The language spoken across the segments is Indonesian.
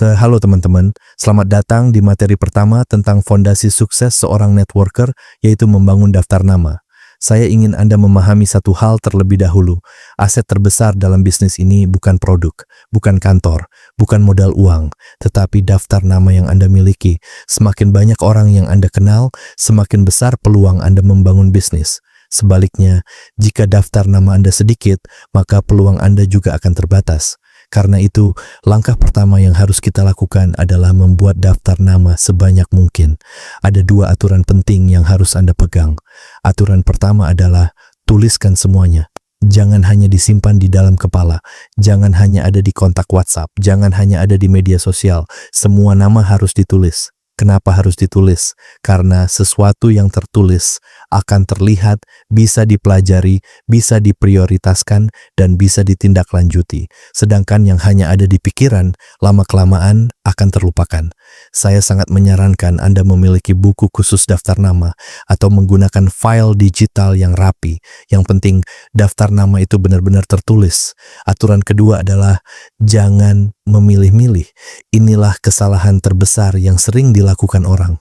Halo teman-teman, selamat datang di materi pertama tentang fondasi sukses seorang networker, yaitu membangun daftar nama. Saya ingin Anda memahami satu hal terlebih dahulu. Aset terbesar dalam bisnis ini bukan produk, bukan kantor, bukan modal uang, tetapi daftar nama yang Anda miliki. Semakin banyak orang yang Anda kenal, semakin besar peluang Anda membangun bisnis. Sebaliknya, jika daftar nama Anda sedikit, maka peluang Anda juga akan terbatas. Karena itu, langkah pertama yang harus kita lakukan adalah membuat daftar nama sebanyak mungkin. Ada dua aturan penting yang harus Anda pegang. Aturan pertama adalah tuliskan semuanya. Jangan hanya disimpan di dalam kepala. Jangan hanya ada di kontak WhatsApp. Jangan hanya ada di media sosial. Semua nama harus ditulis. Kenapa harus ditulis? Karena sesuatu yang tertulis akan terlihat, bisa dipelajari, bisa diprioritaskan, dan bisa ditindaklanjuti. Sedangkan yang hanya ada di pikiran, lama-kelamaan akan terlupakan. Saya sangat menyarankan Anda memiliki buku khusus daftar nama atau menggunakan file digital yang rapi. Yang penting, daftar nama itu benar-benar tertulis. Aturan kedua adalah jangan memilih-milih. Inilah kesalahan terbesar yang sering dilakukan orang.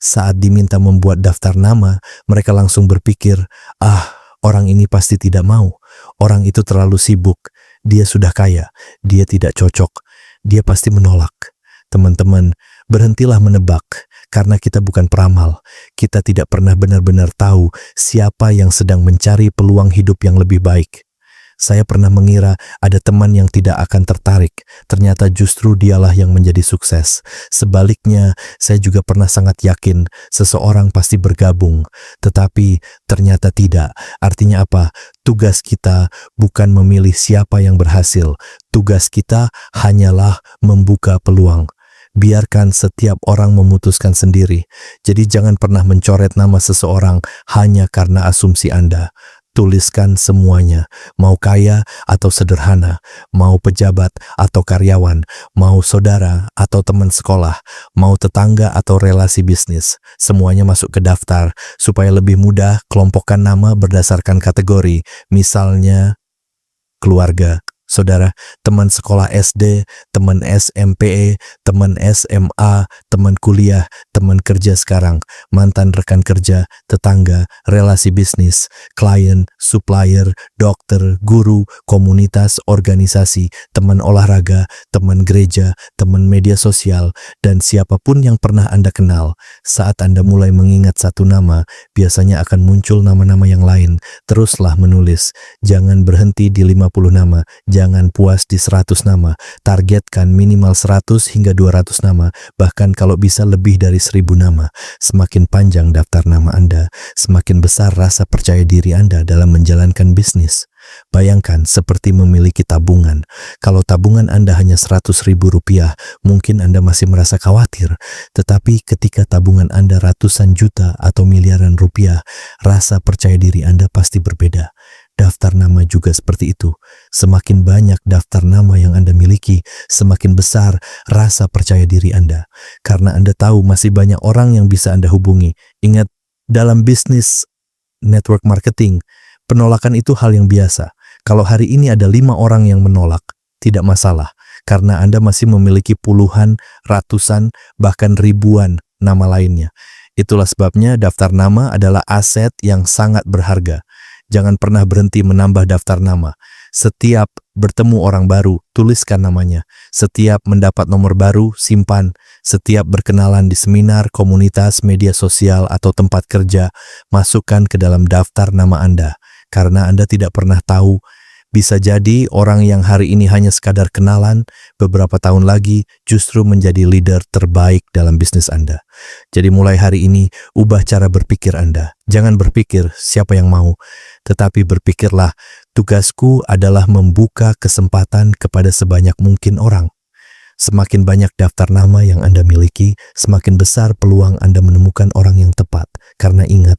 Saat diminta membuat daftar nama, mereka langsung berpikir, orang ini pasti tidak mau. Orang itu terlalu sibuk. Dia sudah kaya. Dia tidak cocok. Dia pasti menolak. Teman-teman, berhentilah menebak. Karena kita bukan peramal. Kita tidak pernah benar-benar tahu siapa yang sedang mencari peluang hidup yang lebih baik. Saya pernah mengira ada teman yang tidak akan tertarik. Ternyata justru dialah yang menjadi sukses. Sebaliknya, saya juga pernah sangat yakin seseorang pasti bergabung. Tetapi ternyata tidak. Artinya apa? Tugas kita bukan memilih siapa yang berhasil. Tugas kita hanyalah membuka peluang. Biarkan setiap orang memutuskan sendiri. Jadi jangan pernah mencoret nama seseorang hanya karena asumsi Anda. Tuliskan semuanya, mau kaya atau sederhana, mau pejabat atau karyawan, mau saudara atau teman sekolah, mau tetangga atau relasi bisnis. Semuanya masuk ke daftar supaya lebih mudah kelompokkan nama berdasarkan kategori. Misalnya keluarga, saudara, teman sekolah SD, teman SMP, teman SMA, teman kuliah, teman kerja sekarang, mantan rekan kerja, tetangga, relasi bisnis, klien, supplier, dokter, guru, komunitas, organisasi, teman olahraga, teman gereja, teman media sosial, dan siapapun yang pernah Anda kenal. Saat Anda mulai mengingat satu nama, biasanya akan muncul nama-nama yang lain. Teruslah menulis. Jangan berhenti di 50 nama. Jangan puas di 100 nama, targetkan minimal 100 hingga 200 nama, bahkan kalau bisa lebih dari 1000 nama. Semakin panjang daftar nama Anda, semakin besar rasa percaya diri Anda dalam menjalankan bisnis. Bayangkan seperti memiliki tabungan. Kalau tabungan Anda hanya 100.000 rupiah, mungkin Anda masih merasa khawatir. Tetapi ketika tabungan Anda ratusan juta atau miliaran rupiah, rasa percaya diri Anda pasti berbeda. Daftar nama juga seperti itu. Semakin banyak daftar nama yang Anda miliki, semakin besar rasa percaya diri Anda. Karena Anda tahu masih banyak orang yang bisa Anda hubungi. Ingat, dalam bisnis network marketing, penolakan itu hal yang biasa. Kalau hari ini ada 5 orang yang menolak, tidak masalah. Karena Anda masih memiliki puluhan, ratusan, bahkan ribuan nama lainnya. Itulah sebabnya daftar nama adalah aset yang sangat berharga. Jangan pernah berhenti menambah daftar nama. Setiap bertemu orang baru, tuliskan namanya. Setiap mendapat nomor baru, simpan. Setiap berkenalan di seminar, komunitas, media sosial, atau tempat kerja, masukkan ke dalam daftar nama Anda. Karena Anda tidak pernah tahu, bisa jadi orang yang hari ini hanya sekadar kenalan, beberapa tahun lagi justru menjadi leader terbaik dalam bisnis Anda. Jadi mulai hari ini, ubah cara berpikir Anda. Jangan berpikir siapa yang mau, tetapi berpikirlah, tugasku adalah membuka kesempatan kepada sebanyak mungkin orang. Semakin banyak daftar nama yang Anda miliki, semakin besar peluang Anda menemukan orang yang tepat. Karena ingat,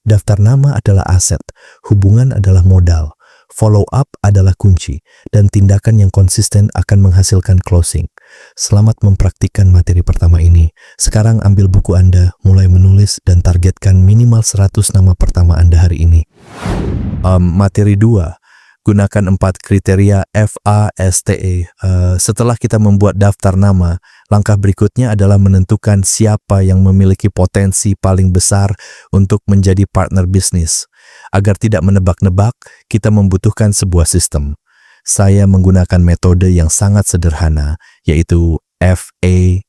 daftar nama adalah aset, hubungan adalah modal. Follow up adalah kunci, dan tindakan yang konsisten akan menghasilkan closing. Selamat mempraktikkan materi pertama ini. Sekarang ambil buku Anda, mulai menulis, dan targetkan minimal 100 nama pertama Anda hari ini. Materi 2, Gunakan 4 kriteria FASTE. Setelah kita membuat daftar nama, langkah berikutnya adalah menentukan siapa yang memiliki potensi paling besar untuk menjadi partner bisnis. Agar tidak menebak-nebak, kita membutuhkan sebuah sistem. Saya menggunakan metode yang sangat sederhana, yaitu FASTE.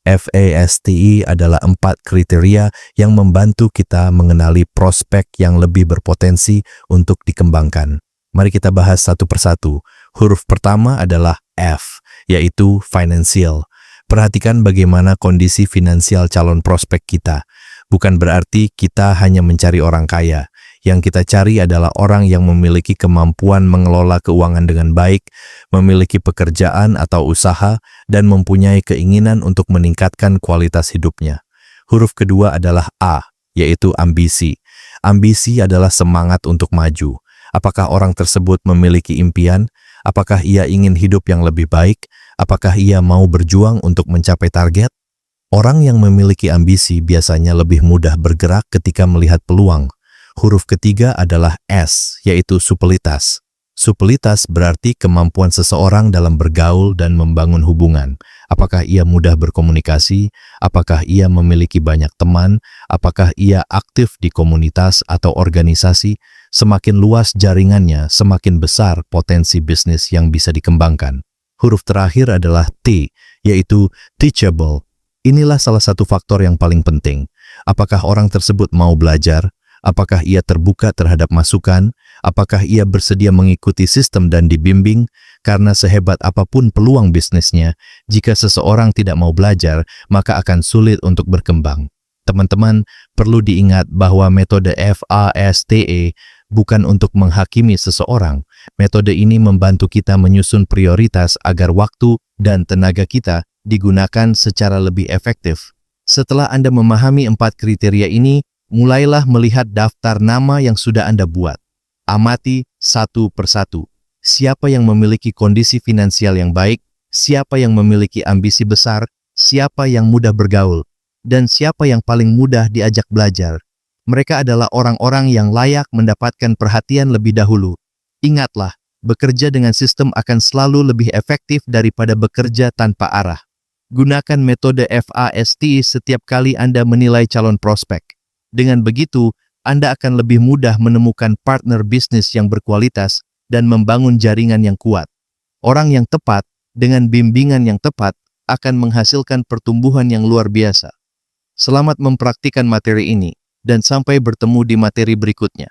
FASTE adalah 4 kriteria yang membantu kita mengenali prospek yang lebih berpotensi untuk dikembangkan. Mari kita bahas satu persatu. Huruf pertama adalah F, yaitu financial. Perhatikan bagaimana kondisi finansial calon prospek kita. Bukan berarti kita hanya mencari orang kaya. Yang kita cari adalah orang yang memiliki kemampuan mengelola keuangan dengan baik, memiliki pekerjaan atau usaha, dan mempunyai keinginan untuk meningkatkan kualitas hidupnya. Huruf kedua adalah A, yaitu ambisi. Ambisi adalah semangat untuk maju. Apakah orang tersebut memiliki impian? Apakah ia ingin hidup yang lebih baik? Apakah ia mau berjuang untuk mencapai target? Orang yang memiliki ambisi biasanya lebih mudah bergerak ketika melihat peluang. Huruf ketiga adalah S, yaitu supelitas. Supelitas berarti kemampuan seseorang dalam bergaul dan membangun hubungan. Apakah ia mudah berkomunikasi? Apakah ia memiliki banyak teman? Apakah ia aktif di komunitas atau organisasi? Semakin luas jaringannya, semakin besar potensi bisnis yang bisa dikembangkan. Huruf terakhir adalah T, yaitu teachable. Inilah salah satu faktor yang paling penting. Apakah orang tersebut mau belajar? Apakah ia terbuka terhadap masukan? Apakah ia bersedia mengikuti sistem dan dibimbing? Karena sehebat apapun peluang bisnisnya, jika seseorang tidak mau belajar, maka akan sulit untuk berkembang. Teman-teman, perlu diingat bahwa metode FASTE bukan untuk menghakimi seseorang. Metode ini membantu kita menyusun prioritas agar waktu dan tenaga kita digunakan secara lebih efektif. Setelah Anda memahami 4 kriteria ini, mulailah melihat daftar nama yang sudah Anda buat. Amati satu persatu. Siapa yang memiliki kondisi finansial yang baik, siapa yang memiliki ambisi besar, siapa yang mudah bergaul, dan siapa yang paling mudah diajak belajar. Mereka adalah orang-orang yang layak mendapatkan perhatian lebih dahulu. Ingatlah, bekerja dengan sistem akan selalu lebih efektif daripada bekerja tanpa arah. Gunakan metode FAST setiap kali Anda menilai calon prospek. Dengan begitu, Anda akan lebih mudah menemukan partner bisnis yang berkualitas dan membangun jaringan yang kuat. Orang yang tepat, dengan bimbingan yang tepat, akan menghasilkan pertumbuhan yang luar biasa. Selamat mempraktikkan materi ini, dan sampai bertemu di materi berikutnya.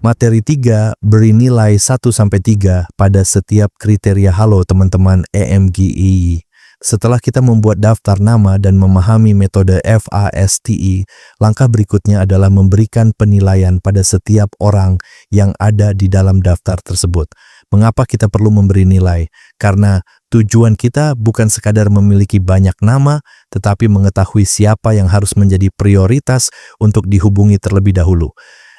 Materi 3 beri nilai 1-3 pada setiap kriteria. Halo teman-teman EMGI. Setelah kita membuat daftar nama dan memahami metode FASTE, langkah berikutnya adalah memberikan penilaian pada setiap orang yang ada di dalam daftar tersebut. Mengapa kita perlu memberi nilai? Karena tujuan kita bukan sekadar memiliki banyak nama, tetapi mengetahui siapa yang harus menjadi prioritas untuk dihubungi terlebih dahulu.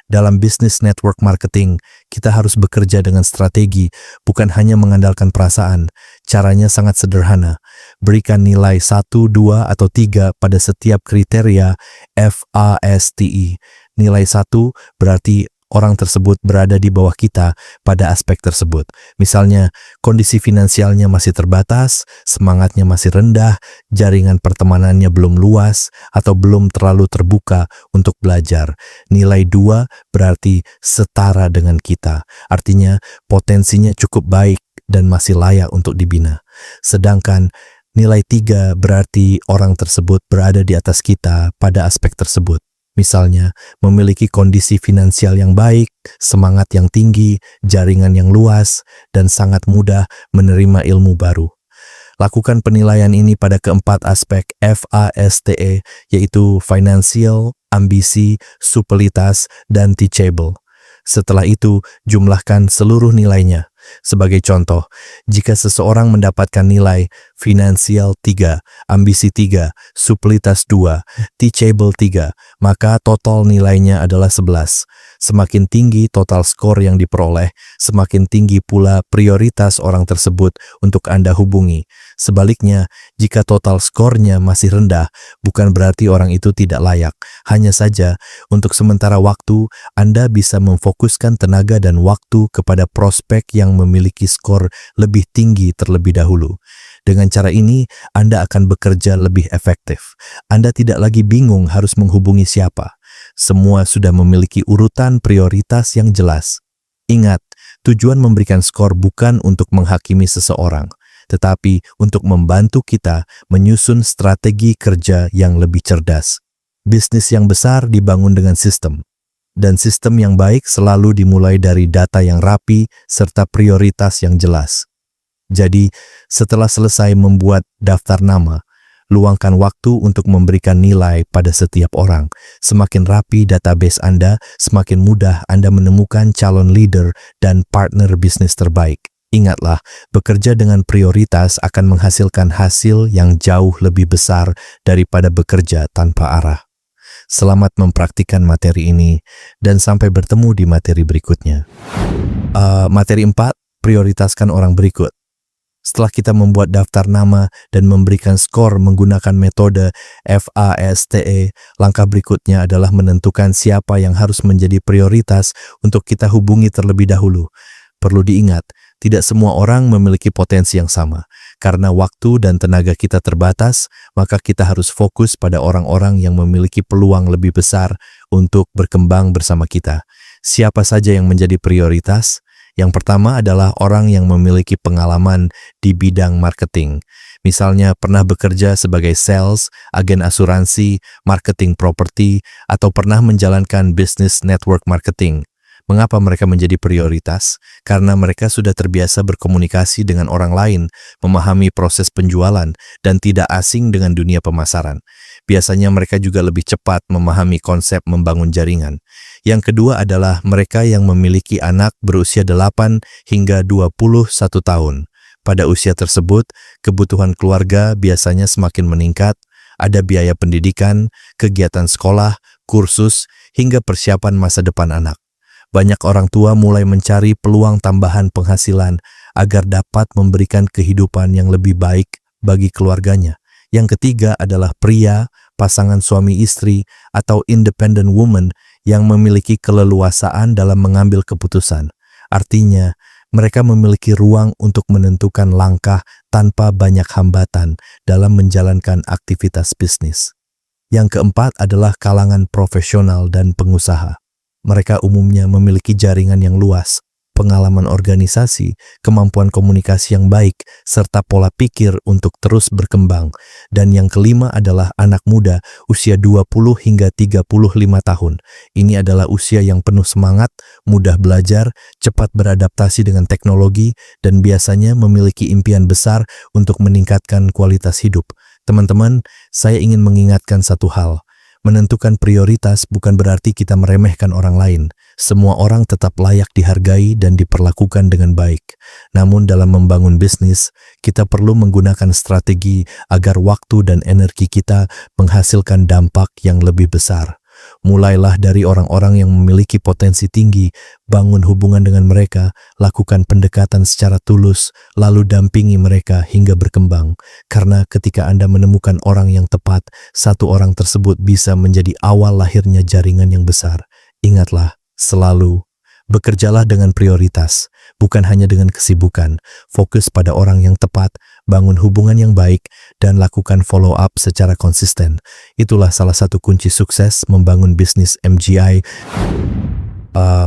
Dalam bisnis network marketing, kita harus bekerja dengan strategi, bukan hanya mengandalkan perasaan. Caranya sangat sederhana. Berikan nilai 1, 2, atau 3 pada setiap kriteria FASTE. Nilai 1 berarti orang tersebut berada di bawah kita pada aspek tersebut. Misalnya, kondisi finansialnya masih terbatas, semangatnya masih rendah, jaringan pertemanannya belum luas, atau belum terlalu terbuka untuk belajar. Nilai 2 berarti setara dengan kita. Artinya, potensinya cukup baik dan masih layak untuk dibina. Sedangkan nilai 3 berarti orang tersebut berada di atas kita pada aspek tersebut. Misalnya, memiliki kondisi finansial yang baik, semangat yang tinggi, jaringan yang luas, dan sangat mudah menerima ilmu baru. Lakukan penilaian ini pada keempat aspek FASTE, yaitu financial, ambisi, supelitas, dan teachable. Setelah itu, jumlahkan seluruh nilainya. Sebagai contoh, jika seseorang mendapatkan nilai finansial 3, ambisi 3, supelitas 2, teachable 3, maka total nilainya adalah 11. Semakin tinggi total skor yang diperoleh, semakin tinggi pula prioritas orang tersebut untuk Anda hubungi. Sebaliknya, jika total skornya masih rendah, bukan berarti orang itu tidak layak. Hanya saja, untuk sementara waktu, Anda bisa memfokuskan tenaga dan waktu kepada prospek yang memiliki skor lebih tinggi terlebih dahulu. Dengan cara ini, Anda akan bekerja lebih efektif. Anda tidak lagi bingung harus menghubungi siapa. Semua sudah memiliki urutan prioritas yang jelas. Ingat, tujuan memberikan skor bukan untuk menghakimi seseorang, tetapi untuk membantu kita menyusun strategi kerja yang lebih cerdas. Bisnis yang besar dibangun dengan sistem, dan sistem yang baik selalu dimulai dari data yang rapi serta prioritas yang jelas. Jadi, setelah selesai membuat daftar nama, luangkan waktu untuk memberikan nilai pada setiap orang. Semakin rapi database Anda, semakin mudah Anda menemukan calon leader dan partner bisnis terbaik. Ingatlah, bekerja dengan prioritas akan menghasilkan hasil yang jauh lebih besar daripada bekerja tanpa arah. Selamat mempraktikkan materi ini, dan sampai bertemu di materi berikutnya. Materi 4, prioritaskan orang berikut. Setelah kita membuat daftar nama dan memberikan skor menggunakan metode FASTE, langkah berikutnya adalah menentukan siapa yang harus menjadi prioritas untuk kita hubungi terlebih dahulu. Perlu diingat, tidak semua orang memiliki potensi yang sama. Karena waktu dan tenaga kita terbatas, maka kita harus fokus pada orang-orang yang memiliki peluang lebih besar untuk berkembang bersama kita. Siapa saja yang menjadi prioritas? Yang pertama adalah orang yang memiliki pengalaman di bidang marketing. Misalnya pernah bekerja sebagai sales, agen asuransi, marketing properti, atau pernah menjalankan bisnis network marketing. Mengapa mereka menjadi prioritas? Karena mereka sudah terbiasa berkomunikasi dengan orang lain, memahami proses penjualan, dan tidak asing dengan dunia pemasaran. Biasanya mereka juga lebih cepat memahami konsep membangun jaringan. Yang kedua adalah mereka yang memiliki anak berusia 8 hingga 21 tahun. Pada usia tersebut, kebutuhan keluarga biasanya semakin meningkat, ada biaya pendidikan, kegiatan sekolah, kursus, hingga persiapan masa depan anak. Banyak orang tua mulai mencari peluang tambahan penghasilan agar dapat memberikan kehidupan yang lebih baik bagi keluarganya. Yang ketiga adalah pria, pasangan suami istri, atau independent woman yang memiliki keleluasaan dalam mengambil keputusan. Artinya, mereka memiliki ruang untuk menentukan langkah tanpa banyak hambatan dalam menjalankan aktivitas bisnis. Yang keempat adalah kalangan profesional dan pengusaha. Mereka umumnya memiliki jaringan yang luas, pengalaman organisasi, kemampuan komunikasi yang baik, serta pola pikir untuk terus berkembang. Dan yang kelima adalah anak muda usia 20 hingga 35 tahun. Ini adalah usia yang penuh semangat, mudah belajar, cepat beradaptasi dengan teknologi, dan biasanya memiliki impian besar untuk meningkatkan kualitas hidup. Teman-teman, saya ingin mengingatkan satu hal. Menentukan prioritas bukan berarti kita meremehkan orang lain. Semua orang tetap layak dihargai dan diperlakukan dengan baik. Namun dalam membangun bisnis, kita perlu menggunakan strategi agar waktu dan energi kita menghasilkan dampak yang lebih besar. Mulailah dari orang-orang yang memiliki potensi tinggi, bangun hubungan dengan mereka, lakukan pendekatan secara tulus, lalu dampingi mereka hingga berkembang. Karena ketika Anda menemukan orang yang tepat, satu orang tersebut bisa menjadi awal lahirnya jaringan yang besar. Ingatlah, selalu bekerjalah dengan prioritas, bukan hanya dengan kesibukan. Fokus pada orang yang tepat, bangun hubungan yang baik, dan lakukan follow up secara konsisten. Itulah salah satu kunci sukses membangun bisnis MGI.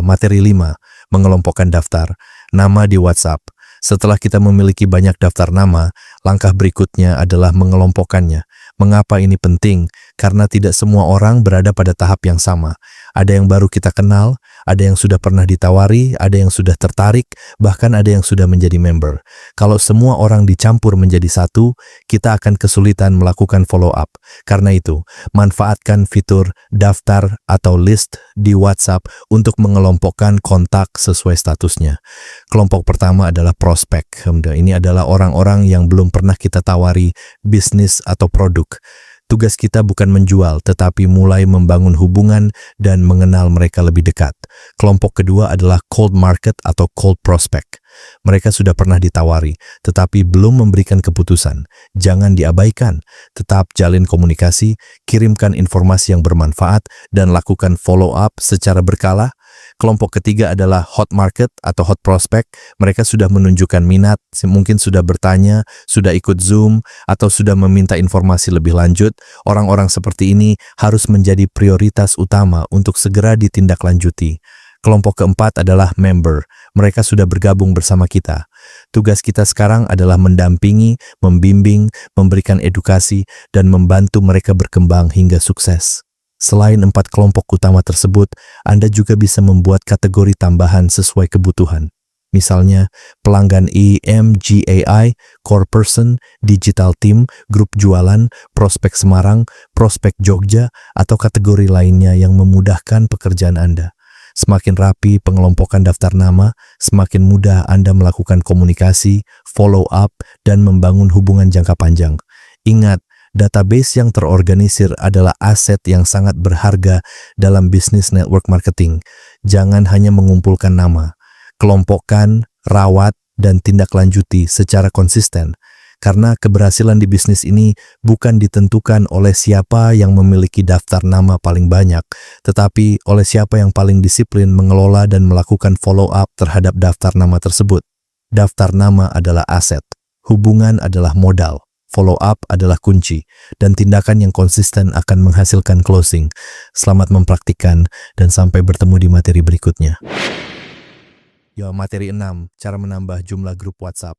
Materi 5, mengelompokkan daftar nama di WhatsApp. Setelah kita memiliki banyak daftar nama, langkah berikutnya adalah mengelompokkannya. Mengapa ini penting? Karena tidak semua orang berada pada tahap yang sama. Ada yang baru kita kenal, ada yang sudah pernah ditawari, ada yang sudah tertarik, bahkan ada yang sudah menjadi member. Kalau semua orang dicampur menjadi satu, kita akan kesulitan melakukan follow up. Karena itu, manfaatkan fitur daftar atau list di WhatsApp untuk mengelompokkan kontak sesuai statusnya. Kelompok pertama adalah prospek. Ini adalah orang-orang yang belum pernah kita tawari bisnis atau produk. Tugas kita bukan menjual, tetapi mulai membangun hubungan dan mengenal mereka lebih dekat. Kelompok kedua adalah cold market atau cold prospect. Mereka sudah pernah ditawari, tetapi belum memberikan keputusan. Jangan diabaikan, tetap jalin komunikasi, kirimkan informasi yang bermanfaat, dan lakukan follow up secara berkala. Kelompok ketiga adalah hot market atau hot prospect. Mereka sudah menunjukkan minat, mungkin sudah bertanya, sudah ikut Zoom, atau sudah meminta informasi lebih lanjut. Orang-orang seperti ini harus menjadi prioritas utama untuk segera ditindaklanjuti. Kelompok keempat adalah member. Mereka sudah bergabung bersama kita. Tugas kita sekarang adalah mendampingi, membimbing, memberikan edukasi, dan membantu mereka berkembang hingga sukses. Selain 4 kelompok utama tersebut, Anda juga bisa membuat kategori tambahan sesuai kebutuhan. Misalnya, pelanggan EMGAI, core person, digital team, grup jualan, prospek Semarang, prospek Jogja, atau kategori lainnya yang memudahkan pekerjaan Anda. Semakin rapi pengelompokan daftar nama, semakin mudah Anda melakukan komunikasi, follow up, dan membangun hubungan jangka panjang. Ingat, database yang terorganisir adalah aset yang sangat berharga dalam bisnis network marketing. Jangan hanya mengumpulkan nama, kelompokkan, rawat, dan tindaklanjuti secara konsisten. Karena keberhasilan di bisnis ini bukan ditentukan oleh siapa yang memiliki daftar nama paling banyak, tetapi oleh siapa yang paling disiplin mengelola dan melakukan follow up terhadap daftar nama tersebut. Daftar nama adalah aset, hubungan adalah modal. Follow up adalah kunci, dan tindakan yang konsisten akan menghasilkan closing. Selamat mempraktikkan, dan sampai bertemu di materi berikutnya. Materi 6, cara menambah jumlah grup WhatsApp.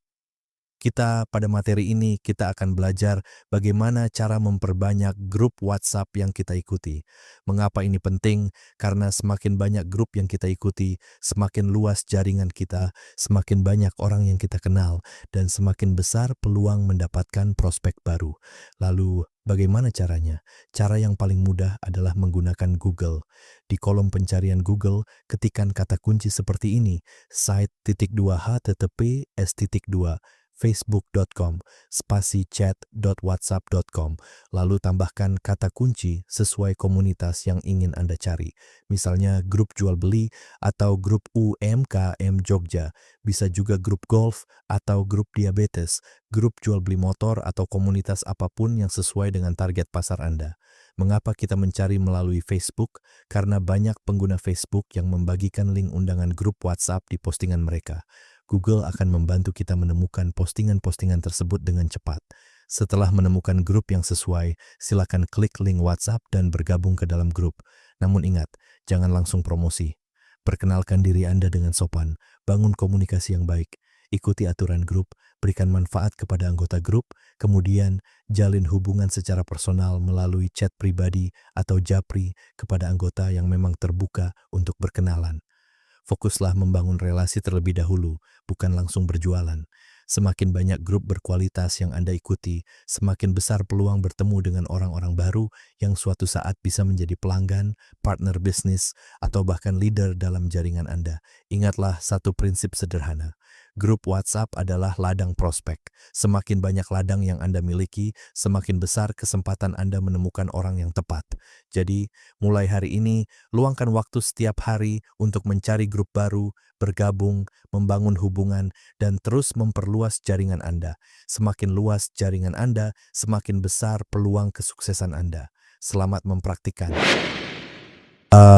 Pada materi ini, kita akan belajar bagaimana cara memperbanyak grup WhatsApp yang kita ikuti. Mengapa ini penting? Karena semakin banyak grup yang kita ikuti, semakin luas jaringan kita, semakin banyak orang yang kita kenal, dan semakin besar peluang mendapatkan prospek baru. Lalu, bagaimana caranya? Cara yang paling mudah adalah menggunakan Google. Di kolom pencarian Google, ketikkan kata kunci seperti ini, site.2h_s_2 facebook.com/chat.whatsapp.com, lalu tambahkan kata kunci sesuai komunitas yang ingin Anda cari. Misalnya grup jual beli atau grup UMKM Jogja, bisa juga grup golf atau grup diabetes, grup jual beli motor atau komunitas apapun yang sesuai dengan target pasar Anda. Mengapa kita mencari melalui Facebook? Karena banyak pengguna Facebook yang membagikan link undangan grup WhatsApp di postingan mereka. Google akan membantu kita menemukan postingan-postingan tersebut dengan cepat. Setelah menemukan grup yang sesuai, silakan klik link WhatsApp dan bergabung ke dalam grup. Namun ingat, jangan langsung promosi. Perkenalkan diri Anda dengan sopan, bangun komunikasi yang baik, ikuti aturan grup, berikan manfaat kepada anggota grup, kemudian jalin hubungan secara personal melalui chat pribadi atau japri kepada anggota yang memang terbuka untuk berkenalan. Fokuslah membangun relasi terlebih dahulu, bukan langsung berjualan. Semakin banyak grup berkualitas yang Anda ikuti, semakin besar peluang bertemu dengan orang-orang baru yang suatu saat bisa menjadi pelanggan, partner bisnis, atau bahkan leader dalam jaringan Anda. Ingatlah satu prinsip sederhana. Grup WhatsApp adalah ladang prospek. Semakin banyak ladang yang Anda miliki, semakin besar kesempatan Anda menemukan orang yang tepat. Jadi, mulai hari ini, luangkan waktu setiap hari untuk mencari grup baru, bergabung, membangun hubungan, dan terus memperluas jaringan Anda. Semakin luas jaringan Anda, semakin besar peluang kesuksesan Anda. Selamat mempraktikkan.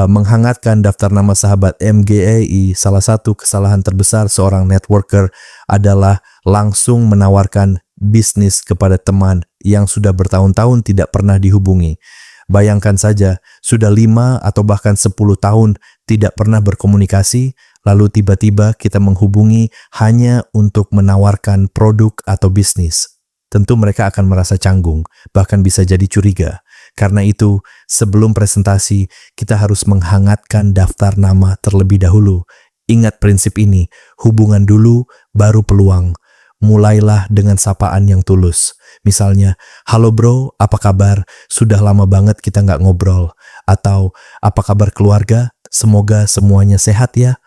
Menghangatkan daftar nama sahabat MGAI, salah satu kesalahan terbesar seorang networker adalah langsung menawarkan bisnis kepada teman yang sudah bertahun-tahun tidak pernah dihubungi. Bayangkan saja, sudah 5 atau bahkan 10 tahun tidak pernah berkomunikasi, lalu tiba-tiba kita menghubungi hanya untuk menawarkan produk atau bisnis. Tentu mereka akan merasa canggung, bahkan bisa jadi curiga. Karena itu, sebelum presentasi, kita harus menghangatkan daftar nama terlebih dahulu. Ingat prinsip ini, hubungan dulu, baru peluang. Mulailah dengan sapaan yang tulus. Misalnya, halo bro, apa kabar? Sudah lama banget kita nggak ngobrol. Atau, apa kabar keluarga? Semoga semuanya sehat ya.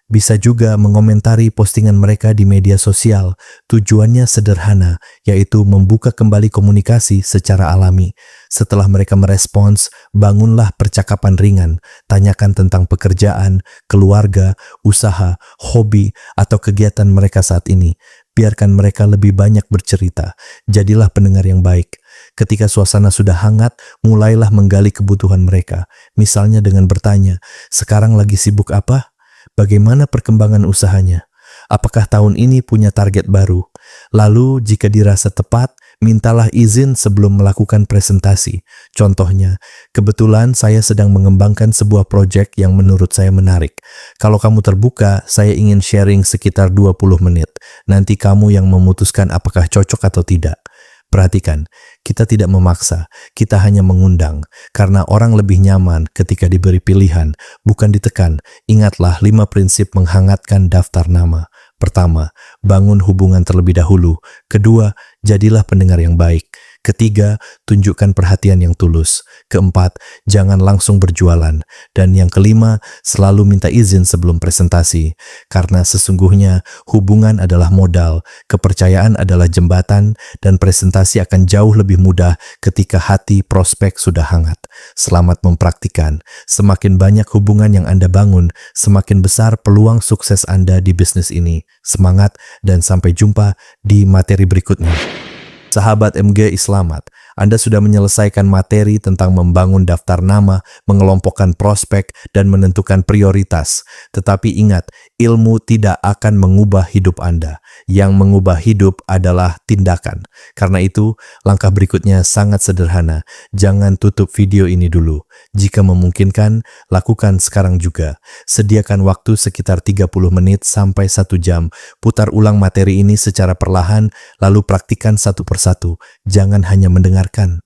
Bisa juga mengomentari postingan mereka di media sosial. Tujuannya sederhana, yaitu membuka kembali komunikasi secara alami. Setelah mereka merespons, bangunlah percakapan ringan. Tanyakan tentang pekerjaan, keluarga, usaha, hobi, atau kegiatan mereka saat ini. Biarkan mereka lebih banyak bercerita. Jadilah pendengar yang baik. Ketika suasana sudah hangat, mulailah menggali kebutuhan mereka. Misalnya dengan bertanya, "Sekarang lagi sibuk apa? Bagaimana perkembangan usahanya? Apakah tahun ini punya target baru?" Lalu, jika dirasa tepat, mintalah izin sebelum melakukan presentasi. Contohnya, "Kebetulan saya sedang mengembangkan sebuah proyek yang menurut saya menarik. Kalau kamu terbuka, saya ingin sharing sekitar 20 menit. Nanti kamu yang memutuskan apakah cocok atau tidak." Perhatikan, kita tidak memaksa, kita hanya mengundang, karena orang lebih nyaman ketika diberi pilihan, bukan ditekan. Ingatlah 5 prinsip menghangatkan daftar nama. Pertama, bangun hubungan terlebih dahulu. Kedua, jadilah pendengar yang baik. Ketiga, tunjukkan perhatian yang tulus. Keempat, jangan langsung berjualan. Dan yang kelima, selalu minta izin sebelum presentasi. Karena sesungguhnya hubungan adalah modal, kepercayaan adalah jembatan, dan presentasi akan jauh lebih mudah ketika hati prospek sudah hangat. Selamat mempraktikkan. Semakin banyak hubungan yang Anda bangun, semakin besar peluang sukses Anda di bisnis ini. Semangat dan sampai jumpa di materi berikutnya. Sahabat MGI selamat, Anda sudah menyelesaikan materi tentang membangun daftar nama, mengelompokkan prospek, dan menentukan prioritas. Tetapi ingat, ilmu tidak akan mengubah hidup Anda. Yang mengubah hidup adalah tindakan. Karena itu, langkah berikutnya sangat sederhana. Jangan tutup video ini dulu. Jika memungkinkan, lakukan sekarang juga. Sediakan waktu sekitar 30 menit sampai 1 jam. Putar ulang materi ini secara perlahan, lalu praktikkan satu persatu. Jangan hanya mendengarkan.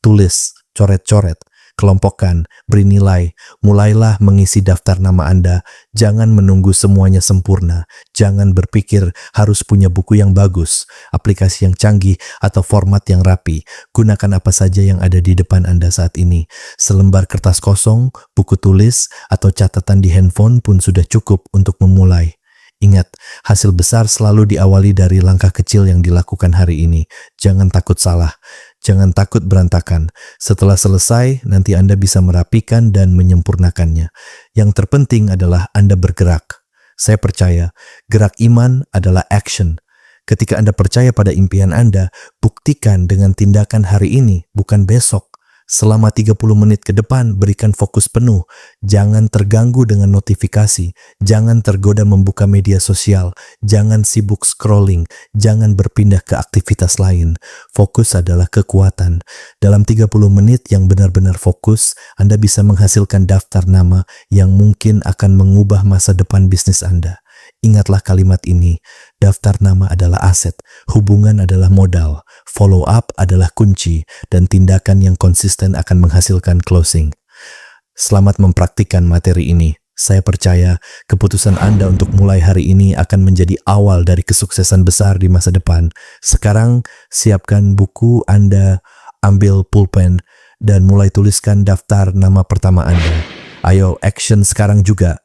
Tulis, coret-coret, kelompokkan, beri nilai. Mulailah mengisi daftar nama Anda. Jangan menunggu semuanya sempurna. Jangan berpikir harus punya buku yang bagus, aplikasi yang canggih, atau format yang rapi. Gunakan apa saja yang ada di depan Anda saat ini. Selembar kertas kosong, buku tulis, atau catatan di handphone pun sudah cukup untuk memulai. Ingat, hasil besar selalu diawali dari langkah kecil yang dilakukan hari ini. Jangan takut salah. Jangan takut berantakan. Setelah selesai, nanti Anda bisa merapikan dan menyempurnakannya. Yang terpenting adalah Anda bergerak. Saya percaya, gerak iman adalah action. Ketika Anda percaya pada impian Anda, buktikan dengan tindakan hari ini, bukan besok. Selama 30 menit ke depan, berikan fokus penuh. Jangan terganggu dengan notifikasi. Jangan tergoda membuka media sosial. Jangan sibuk scrolling. Jangan berpindah ke aktivitas lain. Fokus adalah kekuatan. Dalam 30 menit yang benar-benar fokus, Anda bisa menghasilkan daftar nama yang mungkin akan mengubah masa depan bisnis Anda. Ingatlah kalimat ini, daftar nama adalah aset, hubungan adalah modal, follow up adalah kunci, dan tindakan yang konsisten akan menghasilkan closing. Selamat mempraktikkan materi ini. Saya percaya keputusan Anda untuk mulai hari ini akan menjadi awal dari kesuksesan besar di masa depan. Sekarang, siapkan buku Anda, ambil pulpen, dan mulai tuliskan daftar nama pertama Anda. Ayo, action sekarang juga.